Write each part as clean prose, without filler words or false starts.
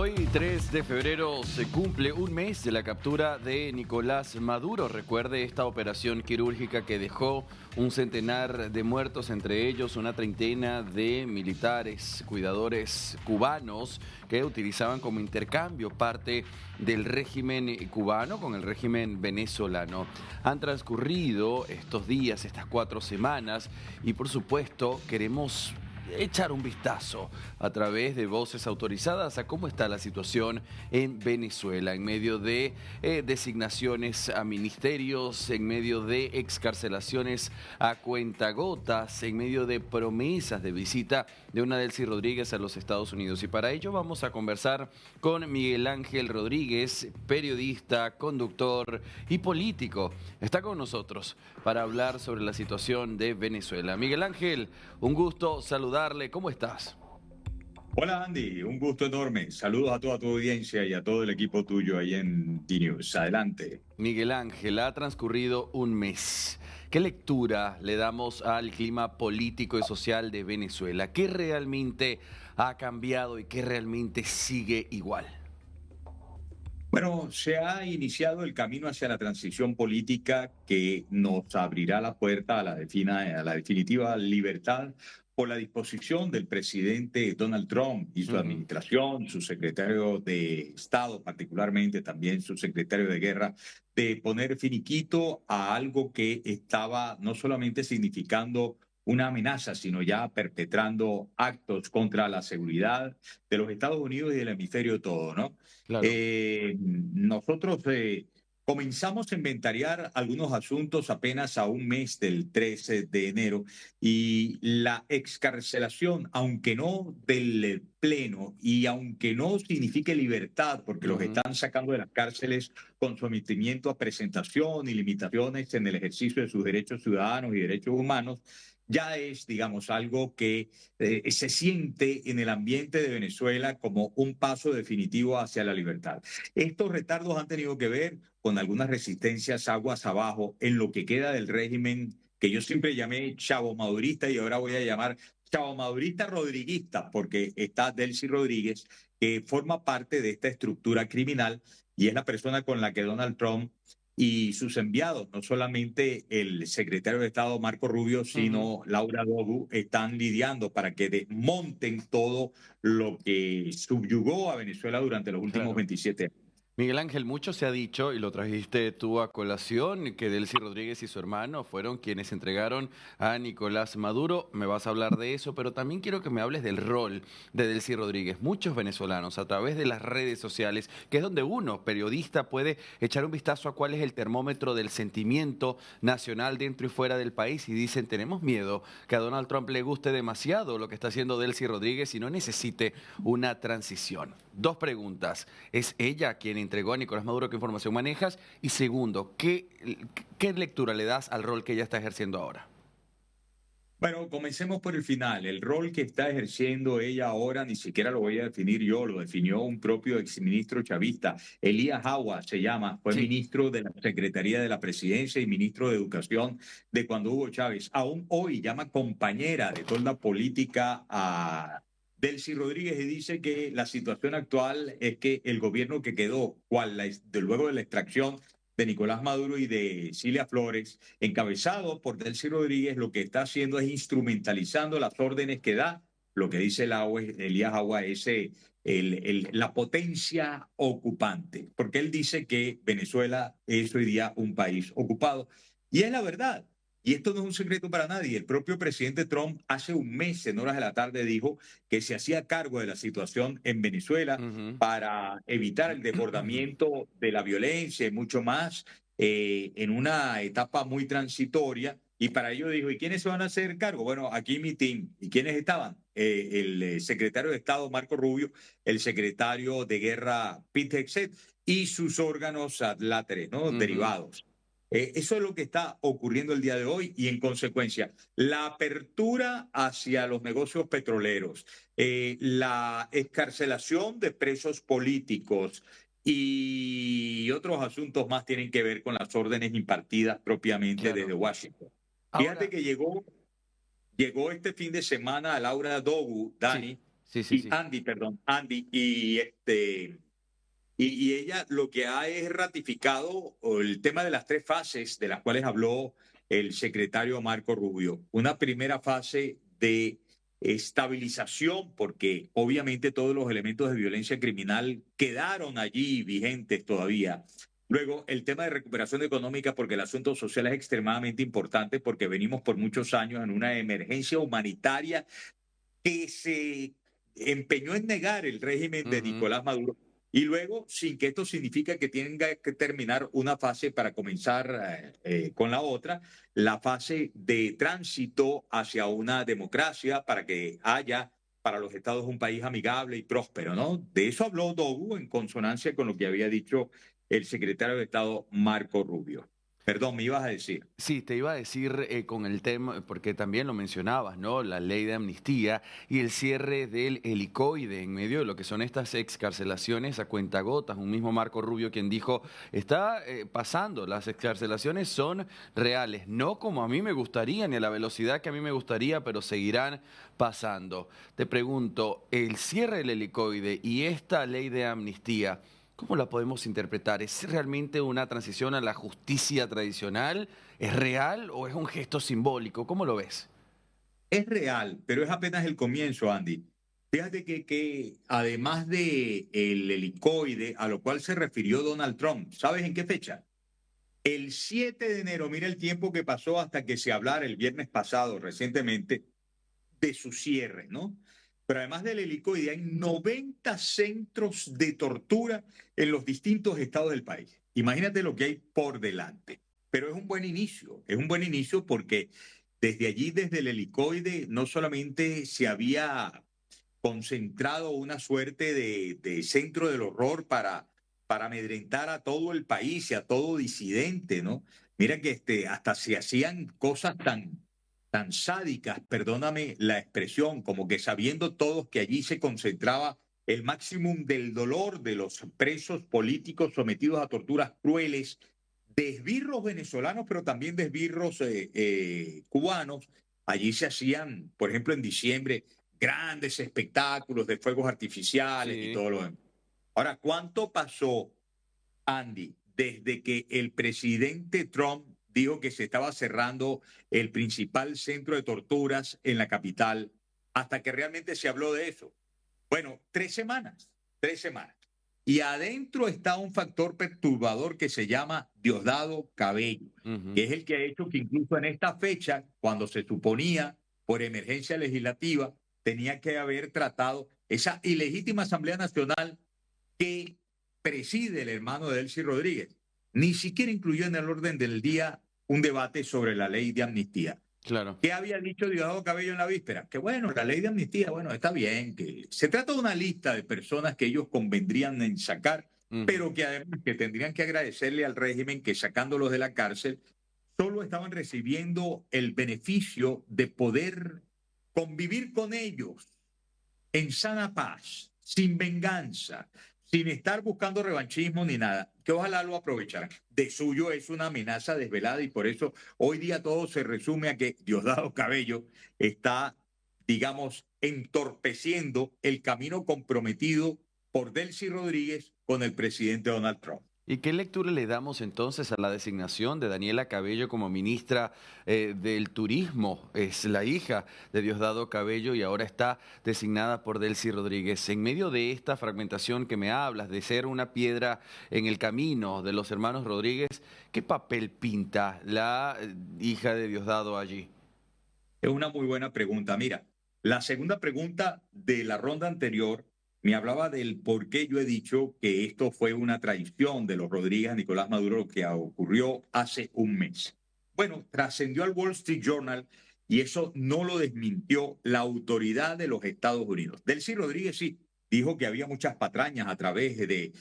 Hoy, 3 de febrero, se cumple un mes de la captura de Nicolás Maduro. Recuerde esta operación quirúrgica que dejó un centenar de muertos, entre ellos una treintena de militares, cuidadores cubanos que utilizaban como intercambio parte del régimen cubano con el régimen venezolano. Han transcurrido estos días, estas 4 semanas, y por supuesto queremos echar un vistazo a través de voces autorizadas a cómo está la situación en Venezuela, en medio de designaciones a ministerios, en medio de excarcelaciones a cuentagotas, en medio de promesas de visita de una Delcy Rodríguez a los Estados Unidos. Y para ello vamos a conversar con Miguel Ángel Rodríguez, periodista, conductor y político. Está con nosotros para hablar sobre la situación de Venezuela. Miguel Ángel, un gusto saludarle. ¿Cómo estás? Hola Andy, un gusto enorme. Saludos a toda tu audiencia y a todo el equipo tuyo ahí en D-News. Adelante. Miguel Ángel, ha transcurrido un mes. ¿Qué lectura le damos al clima político y social de Venezuela? ¿Qué realmente ha cambiado y qué realmente sigue igual? Bueno, se ha iniciado el camino hacia la transición política que nos abrirá la puerta a a la definitiva libertad por la disposición del presidente Donald Trump y su Ujú. administración, su secretario de Estado, particularmente también su secretario de Guerra, de poner finiquito a algo que estaba no solamente significando una amenaza, sino ya perpetrando actos contra la seguridad de los Estados Unidos y del hemisferio todo, ¿no? Claro. Nosotros comenzamos a inventariar algunos asuntos apenas a un mes del 13 de enero y la excarcelación, aunque no del pleno y aunque no signifique libertad, porque los Ujú. están sacando de las cárceles con sometimiento a presentación y limitaciones en el ejercicio de sus derechos ciudadanos y derechos humanos, ya es, digamos, algo que se siente en el ambiente de Venezuela como un paso definitivo hacia la libertad. Estos retardos han tenido que ver con algunas resistencias aguas abajo en lo que queda del régimen que yo siempre llamé chavo madurista y ahora voy a llamar chavo madurista rodriguista, porque está Delcy Rodríguez, que forma parte de esta estructura criminal y es la persona con la que Donald Trump y sus enviados, no solamente el secretario de Estado Marco Rubio, Ujú. sino Laura Dogu, están lidiando para que desmonten todo lo que subyugó a Venezuela durante los últimos Claro. 27 años. Miguel Ángel, mucho se ha dicho, y lo trajiste tú a colación, que Delcy Rodríguez y su hermano fueron quienes entregaron a Nicolás Maduro. Me vas a hablar de eso, pero también quiero que me hables del rol de Delcy Rodríguez. Muchos venezolanos, a través de las redes sociales, que es donde uno, periodista, puede echar un vistazo a cuál es el termómetro del sentimiento nacional dentro y fuera del país, y dicen, tenemos miedo que a Donald Trump le guste demasiado lo que está haciendo Delcy Rodríguez y no necesite una transición. 2 preguntas. ¿Es ella quien entregó a Nicolás Maduro? ¿Qué información manejas? Y segundo, ¿qué lectura le das al rol que ella está ejerciendo ahora? Bueno, comencemos por el final. El rol que está ejerciendo ella ahora ni siquiera lo voy a definir yo, lo definió un propio exministro chavista. Elías Agua se llama, fue Sí. ministro de la Secretaría de la Presidencia y ministro de Educación de cuando Hugo Chávez. Aún hoy llama compañera de toda la política a Delcy Rodríguez y dice que la situación actual es que el gobierno que quedó, luego de la extracción de Nicolás Maduro y de Cilia Flores, encabezado por Delcy Rodríguez, lo que está haciendo es instrumentalizando las órdenes que da, lo que dice Elías Agua, la potencia ocupante, porque él dice que Venezuela es hoy día un país ocupado. Y es la verdad. Y esto no es un secreto para nadie. El propio presidente Trump hace un mes, en horas de la tarde, dijo que se hacía cargo de la situación en Venezuela Ujú. para evitar el desbordamiento de la violencia y mucho más en una etapa muy transitoria. Y para ello dijo, ¿y quiénes se van a hacer cargo? Bueno, aquí mi team. ¿Y quiénes estaban? El secretario de Estado, Marco Rubio, el secretario de Guerra, Pete Hegseth, y sus órganos adláteres, ¿no? Ujú. Derivados. Eso es lo que está ocurriendo el día de hoy y en consecuencia, la apertura hacia los negocios petroleros, la escarcelación de presos políticos y otros asuntos más tienen que ver con las órdenes impartidas propiamente desde Claro. Washington. Fíjate Ahora, que llegó este fin de semana a Laura Dogu, sí, Dani, Sí, sí, y sí. Andy, perdón, Andy, y ella lo que ha es ratificado el tema de las tres fases de las cuales habló el secretario Marco Rubio. Una primera fase de estabilización, porque obviamente todos los elementos de violencia criminal quedaron allí vigentes todavía. Luego, el tema de recuperación económica, porque el asunto social es extremadamente importante, porque venimos por muchos años en una emergencia humanitaria que se empeñó en negar el régimen de Ujú. Nicolás Maduro. Y luego, sin que esto significa que tenga que terminar una fase para comenzar con la otra, la fase de tránsito hacia una democracia para que haya para los estados un país amigable y próspero, ¿no? De eso habló Dogu en consonancia con lo que había dicho el secretario de Estado Marco Rubio. Perdón, me ibas a decir. Sí, te iba a decir con el tema, porque también lo mencionabas, ¿no? La ley de amnistía y el cierre del helicoide en medio de lo que son estas excarcelaciones a cuentagotas. Un mismo Marco Rubio quien dijo, está pasando, las excarcelaciones son reales, no como a mí me gustaría ni a la velocidad que a mí me gustaría, pero seguirán pasando. Te pregunto, el cierre del helicoide y esta ley de amnistía, ¿cómo la podemos interpretar? ¿Es realmente una transición a la justicia tradicional? ¿Es real o es un gesto simbólico? ¿Cómo lo ves? Es real, pero es apenas el comienzo, Andy. Fíjate que además de el helicoide a lo cual se refirió Donald Trump, ¿sabes en qué fecha? El 7 de enero, mira el tiempo que pasó hasta que se hablara el viernes pasado, recientemente, de su cierre, ¿no? Pero además del helicoide, hay 90 centros de tortura en los distintos estados del país. Imagínate lo que hay por delante. Pero es un buen inicio porque desde allí, desde el helicoide, no solamente se había concentrado una suerte de centro del horror para amedrentar a todo el país y a todo disidente, ¿no? Mira que hasta se hacían cosas tan sádicas, perdóname la expresión, como que sabiendo todos que allí se concentraba el máximo del dolor de los presos políticos sometidos a torturas crueles, de esbirros venezolanos, pero también de esbirros cubanos. Allí se hacían, por ejemplo, en diciembre, grandes espectáculos de fuegos artificiales y Sí. todo lo demás. Ahora, ¿cuánto pasó, Andy, desde que el presidente Trump dijo que se estaba cerrando el principal centro de torturas en la capital hasta que realmente se habló de eso? Bueno, 3 semanas, 3 semanas. Y adentro está un factor perturbador que se llama Diosdado Cabello, que Ujú. es el que ha hecho que incluso en esta fecha, cuando se suponía por emergencia legislativa, tenía que haber tratado esa ilegítima Asamblea Nacional que preside el hermano de Delcy Rodríguez. Ni siquiera incluyó en el orden del día un debate sobre la ley de amnistía. Claro. ¿Qué había dicho Diosdado Cabello en la víspera? Que bueno, la ley de amnistía, bueno, está bien, que se trata de una lista de personas que ellos convendrían en sacar, Ujú. pero que además que tendrían que agradecerle al régimen que sacándolos de la cárcel, solo estaban recibiendo el beneficio de poder convivir con ellos en sana paz, sin venganza, sin estar buscando revanchismo ni nada, que ojalá lo aprovecharan. De suyo es una amenaza desvelada y por eso hoy día todo se resume a que Diosdado Cabello está, digamos, entorpeciendo el camino comprometido por Delcy Rodríguez con el presidente Donald Trump. ¿Y qué lectura le damos entonces a la designación de Daniela Cabello como ministra del Turismo? Es la hija de Diosdado Cabello y ahora está designada por Delcy Rodríguez. En medio de esta fragmentación que me hablas, de ser una piedra en el camino de los hermanos Rodríguez, ¿qué papel pinta la hija de Diosdado allí? Es una muy buena pregunta. Mira, la segunda pregunta de la ronda anterior me hablaba del por qué yo he dicho que esto fue una traición de los Rodríguez a Nicolás Maduro, lo que ocurrió hace un mes. Bueno, trascendió al Wall Street Journal y eso no lo desmintió la autoridad de los Estados Unidos. Delcy Rodríguez sí dijo que había muchas patrañas a través de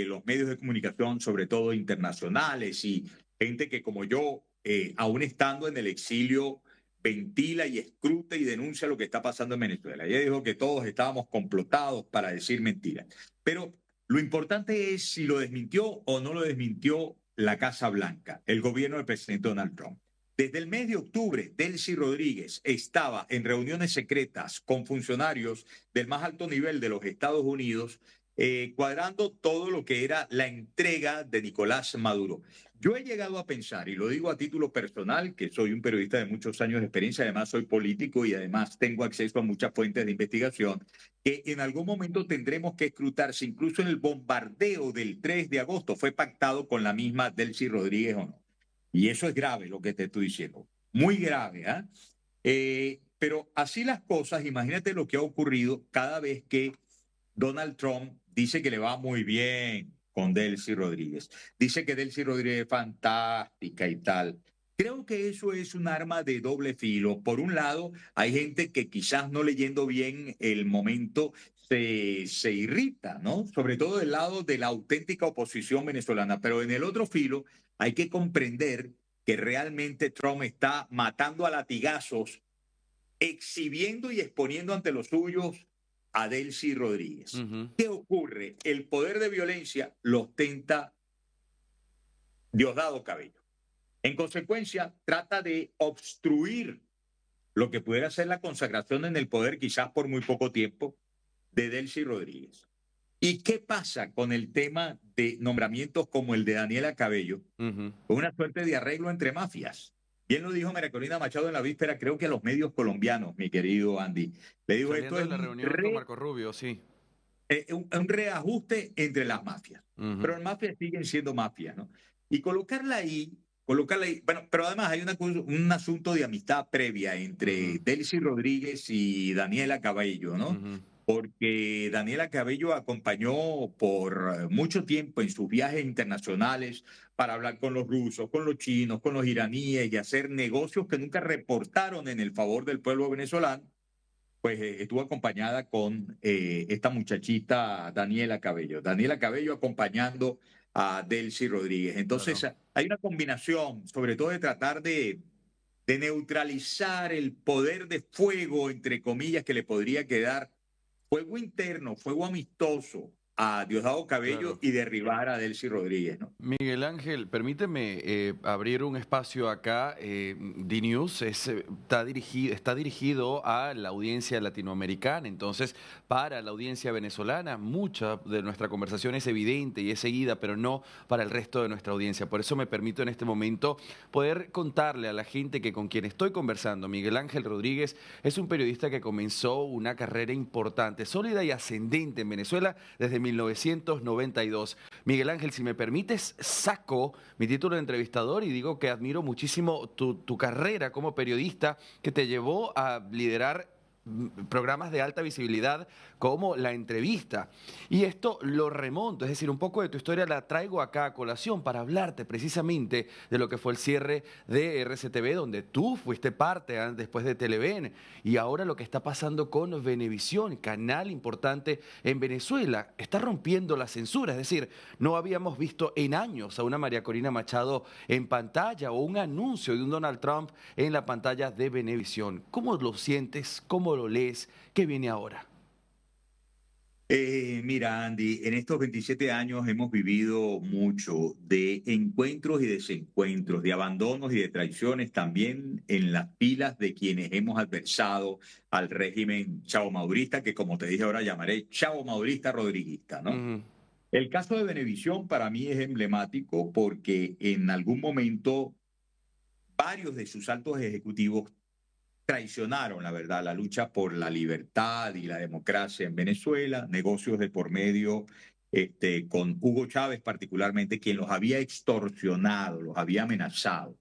los medios de comunicación, sobre todo internacionales, y gente que como yo, aún estando en el exilio, ventila y escruta y denuncia lo que está pasando en Venezuela. Ella dijo que todos estábamos complotados para decir mentiras. Pero lo importante es si lo desmintió o no lo desmintió la Casa Blanca, el gobierno del presidente Donald Trump. Desde el mes de octubre, Delcy Rodríguez estaba en reuniones secretas con funcionarios del más alto nivel de los Estados Unidos, cuadrando todo lo que era la entrega de Nicolás Maduro. Yo he llegado a pensar, y lo digo a título personal, que soy un periodista de muchos años de experiencia, además soy político y además tengo acceso a muchas fuentes de investigación, que en algún momento tendremos que escrutar si incluso en el bombardeo del 3 de agosto fue pactado con la misma Delcy Rodríguez o no. Y eso es grave lo que te estoy diciendo, muy grave, ¿ah? Pero así las cosas, imagínate lo que ha ocurrido cada vez que Donald Trump dice que le va muy bien con Delcy Rodríguez. Dice que Delcy Rodríguez es fantástica y tal. Creo que eso es un arma de doble filo. Por un lado, hay gente que quizás no leyendo bien el momento se irrita, ¿no? Sobre todo del lado de la auténtica oposición venezolana. Pero en el otro filo, hay que comprender que realmente Trump está matando a latigazos, exhibiendo y exponiendo ante los suyos a Delcy Rodríguez. Ujú. ¿Qué ocurre? El poder de violencia lo ostenta Diosdado Cabello. En consecuencia, trata de obstruir lo que pudiera ser la consagración en el poder, quizás por muy poco tiempo, de Delcy Rodríguez. ¿Y qué pasa con el tema de nombramientos como el de Daniela Cabello? Ujú. Una suerte de arreglo entre mafias. Bien lo dijo María Corina Machado en la víspera, creo que a los medios colombianos, mi querido Andy. Le dijo, esto Saliendo de es la reunión con Marco Rubio, sí. un reajuste entre las mafias. Ujú. Pero las mafias siguen siendo mafias, ¿no? Y colocarla ahí, bueno, pero además hay un asunto de amistad previa entre Ujú. Delcy Rodríguez y Daniela Cabello, ¿no? Ujú. Porque Daniela Cabello acompañó por mucho tiempo en sus viajes internacionales para hablar con los rusos, con los chinos, con los iraníes y hacer negocios que nunca reportaron en el favor del pueblo venezolano, pues estuvo acompañada con esta muchachita Daniela Cabello. Daniela Cabello acompañando a Delcy Rodríguez. Entonces, Claro. hay una combinación, sobre todo de tratar de neutralizar el poder de fuego, entre comillas, que le podría quedar, fuego interno, fuego amistoso a Diosdado Cabello Claro. y derribar a Delcy Rodríguez, ¿no? Miguel Ángel, permíteme abrir un espacio acá. D-News está dirigido a la audiencia latinoamericana, entonces para la audiencia venezolana mucha de nuestra conversación es evidente y es seguida, pero no para el resto de nuestra audiencia. Por eso me permito en este momento poder contarle a la gente que con quien estoy conversando, Miguel Ángel Rodríguez, es un periodista que comenzó una carrera importante, sólida y ascendente en Venezuela desde 1992. Miguel Ángel, si me permites, saco mi título de entrevistador y digo que admiro muchísimo tu carrera como periodista que te llevó a liderar programas de alta visibilidad como La Entrevista. Y esto lo remonto, es decir, un poco de tu historia la traigo acá a colación para hablarte precisamente de lo que fue el cierre de RCTV, donde tú fuiste parte después de Televen, y ahora lo que está pasando con Venevisión, canal importante en Venezuela. Está rompiendo la censura, es decir, no habíamos visto en años a una María Corina Machado en pantalla o un anuncio de un Donald Trump en la pantalla de Venevisión. ¿Cómo lo sientes? ¿Cómo lo lees? ¿Qué viene ahora? Mira, Andy, en estos 27 años hemos vivido mucho de encuentros y desencuentros, de abandonos y de traiciones, también en las filas de quienes hemos adversado al régimen chavo maurista, que como te dije ahora llamaré chavo maurista rodriguista, ¿no? Ujú. El caso de Venevisión para mí es emblemático porque en algún momento varios de sus altos ejecutivos traicionaron, la verdad, la lucha por la libertad y la democracia en Venezuela, negocios de por medio, con Hugo Chávez particularmente, quien los había extorsionado, los había amenazado.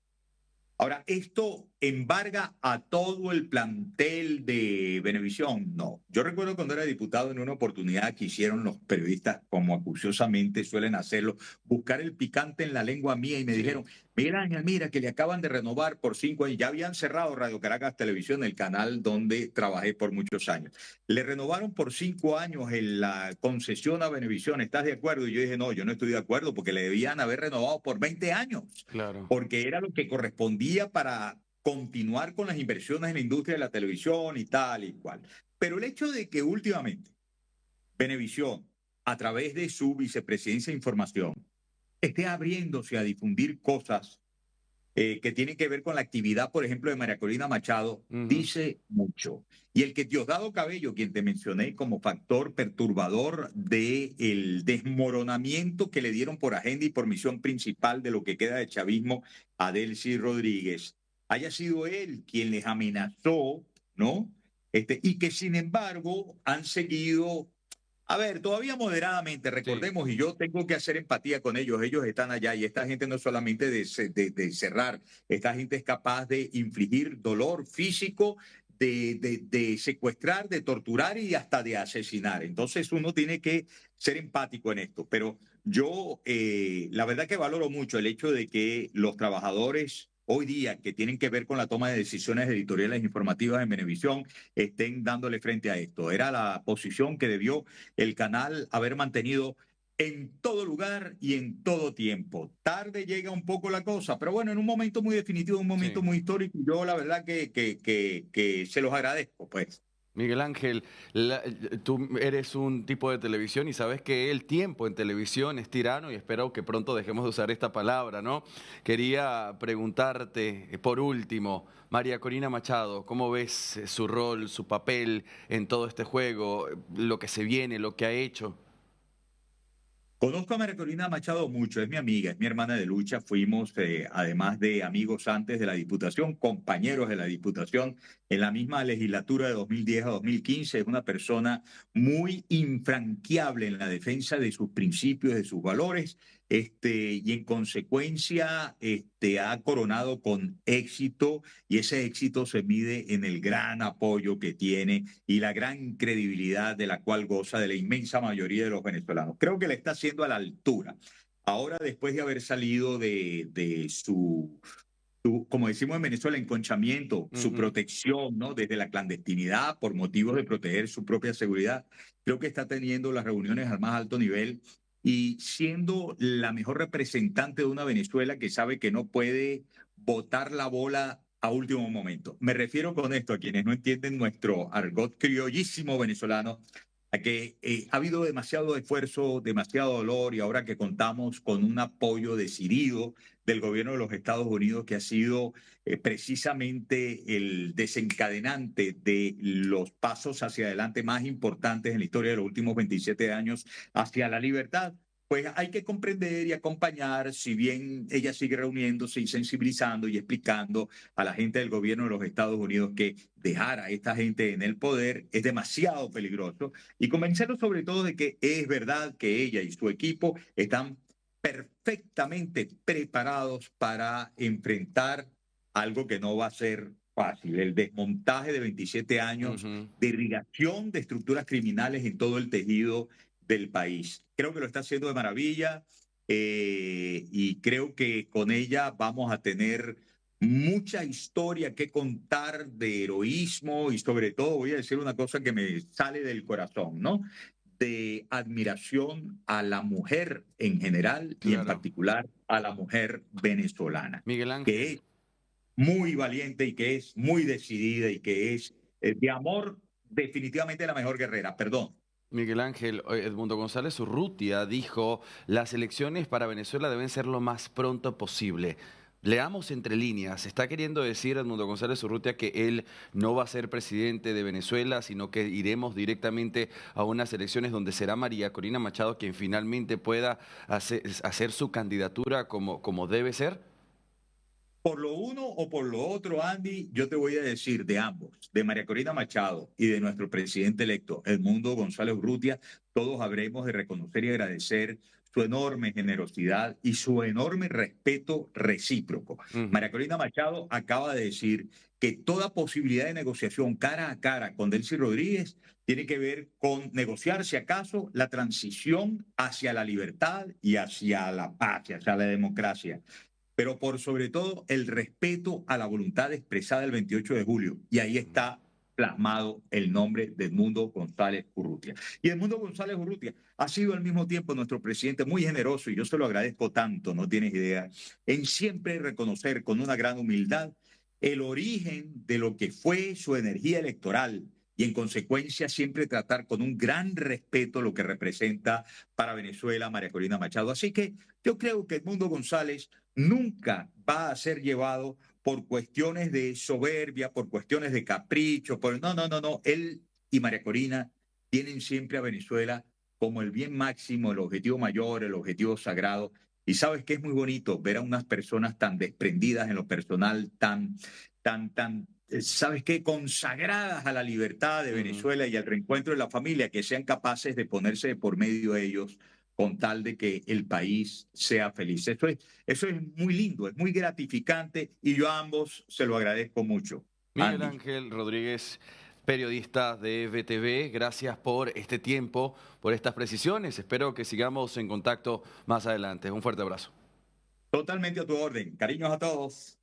Ahora, ¿esto embarga a todo el plantel de Venevisión? No. Yo recuerdo cuando era diputado en una oportunidad que hicieron los periodistas, como acuciosamente suelen hacerlo, buscar el picante en la lengua mía y me Sí, dijeron, Miguel Ángel, mira que le acaban de renovar por 5 años. Ya habían cerrado Radio Caracas Televisión, el canal donde trabajé por muchos años. Le renovaron por 5 años la concesión a Venevisión. ¿Estás de acuerdo? Y yo dije, no, yo no estoy de acuerdo porque le debían haber renovado por 20 años claro. porque era lo que correspondía para continuar con las inversiones en la industria de la televisión y tal y cual. Pero el hecho de que últimamente Venevisión, a través de su vicepresidencia de información, esté abriéndose a difundir cosas que tienen que ver con la actividad, por ejemplo, de María Corina Machado, Ujú. dice mucho. Y el que Diosdado Cabello, quien te mencioné como factor perturbador del desmoronamiento que le dieron por agenda y por misión principal de lo que queda de chavismo a Delcy Rodríguez, haya sido él quien les amenazó, ¿no? Y que sin embargo han seguido, a ver, todavía moderadamente, Sí. recordemos, y yo tengo que hacer empatía con ellos están allá y esta gente no es solamente de cerrar, esta gente es capaz de infligir dolor físico, de secuestrar, de torturar y hasta de asesinar. Entonces uno tiene que ser empático en esto, pero yo la verdad que valoro mucho el hecho de que los trabajadores hoy día que tienen que ver con la toma de decisiones editoriales informativas en Venevisión estén dándole frente a esto. Era la posición que debió el canal haber mantenido en todo lugar y en todo tiempo. Tarde llega un poco la cosa, pero bueno, en un momento muy definitivo, un momento Sí. muy histórico, yo la verdad que se los agradezco, pues. Miguel Ángel, tú eres un tipo de televisión y sabes que el tiempo en televisión es tirano y espero que pronto dejemos de usar esta palabra, ¿no? Quería preguntarte, por último, María Corina Machado, ¿cómo ves su rol, su papel en todo este juego, lo que se viene, lo que ha hecho? Conozco a María Corina Machado mucho, es mi amiga, es mi hermana de lucha. Fuimos, además de amigos antes de la Diputación, compañeros de la Diputación en la misma legislatura de 2010 a 2015. Es una persona muy infranqueable en la defensa de sus principios, de sus valores, y en consecuencia ha coronado con éxito y ese éxito se mide en el gran apoyo que tiene y la gran credibilidad de la cual goza de la inmensa mayoría de los venezolanos. Creo que le está haciendo a la altura. Ahora, después de haber salido de como decimos en Venezuela, enconchamiento, su Ujú. protección, ¿no? Desde la clandestinidad, por motivos de proteger su propia seguridad, creo que está teniendo las reuniones al más alto nivel y siendo la mejor representante de una Venezuela que sabe que no puede botar la bola a último momento. Me refiero con esto a quienes no entienden nuestro argot criollísimo venezolano, a que ha habido demasiado esfuerzo, demasiado dolor y ahora que contamos con un apoyo decidido del gobierno de los Estados Unidos que ha sido precisamente el desencadenante de los pasos hacia adelante más importantes en la historia de los últimos 27 años hacia la libertad. Pues hay que comprender y acompañar, si bien ella sigue reuniéndose y sensibilizando y explicando a la gente del gobierno de los Estados Unidos que dejar a esta gente en el poder es demasiado peligroso y convencerlos sobre todo de que es verdad que ella y su equipo están perfectamente preparados para enfrentar algo que no va a ser fácil, el desmontaje de 27 años Ujú. de irrigación de estructuras criminales en todo el tejido del país. Creo que lo está haciendo de maravilla y creo que con ella vamos a tener mucha historia que contar de heroísmo y sobre todo voy a decir una cosa que me sale del corazón, ¿no? De admiración a la mujer en general y en Claro. particular a la mujer venezolana, Miguel que Ángel. es muy valiente y que es muy decidida y que es de amor definitivamente la mejor guerrera. Perdón. Miguel Ángel, Edmundo González Urrutia dijo, las elecciones para Venezuela deben ser lo más pronto posible. Leamos entre líneas, está queriendo decir Edmundo González Urrutia que él no va a ser presidente de Venezuela, sino que iremos directamente a unas elecciones donde será María Corina Machado quien finalmente pueda hacer su candidatura como debe ser. Por lo uno o por lo otro, Andy, yo te voy a decir de ambos, de María Corina Machado y de nuestro presidente electo, Edmundo González Urrutia, todos habremos de reconocer y agradecer su enorme generosidad y su enorme respeto recíproco. Ujú. María Corina Machado acaba de decir que toda posibilidad de negociación cara a cara con Delcy Rodríguez tiene que ver con negociar, si acaso, la transición hacia la libertad y hacia la paz, y hacia la democracia, pero por sobre todo el respeto a la voluntad expresada el 28 de julio. Y ahí está plasmado el nombre de Edmundo González Urrutia. Y Edmundo González Urrutia ha sido al mismo tiempo nuestro presidente muy generoso, y yo se lo agradezco tanto, no tienes idea, en siempre reconocer con una gran humildad el origen de lo que fue su energía electoral y en consecuencia siempre tratar con un gran respeto lo que representa para Venezuela María Corina Machado. Así que yo creo que Edmundo González nunca va a ser llevado por cuestiones de soberbia, por cuestiones de capricho, no, no, no, no. Él y María Corina tienen siempre a Venezuela como el bien máximo, el objetivo mayor, el objetivo sagrado. Y sabes que es muy bonito ver a unas personas tan desprendidas en lo personal, ¿sabes qué? Consagradas a la libertad de Ujú. Venezuela y al reencuentro de la familia, que sean capaces de ponerse de por medio de ellos con tal de que el país sea feliz. Eso es muy lindo, es muy gratificante y yo a ambos se lo agradezco mucho. Miguel Andy, Ángel Rodríguez, periodista de VTV, gracias por este tiempo, por estas precisiones. Espero que sigamos en contacto más adelante. Un fuerte abrazo. totalmente a tu orden. Cariños a todos.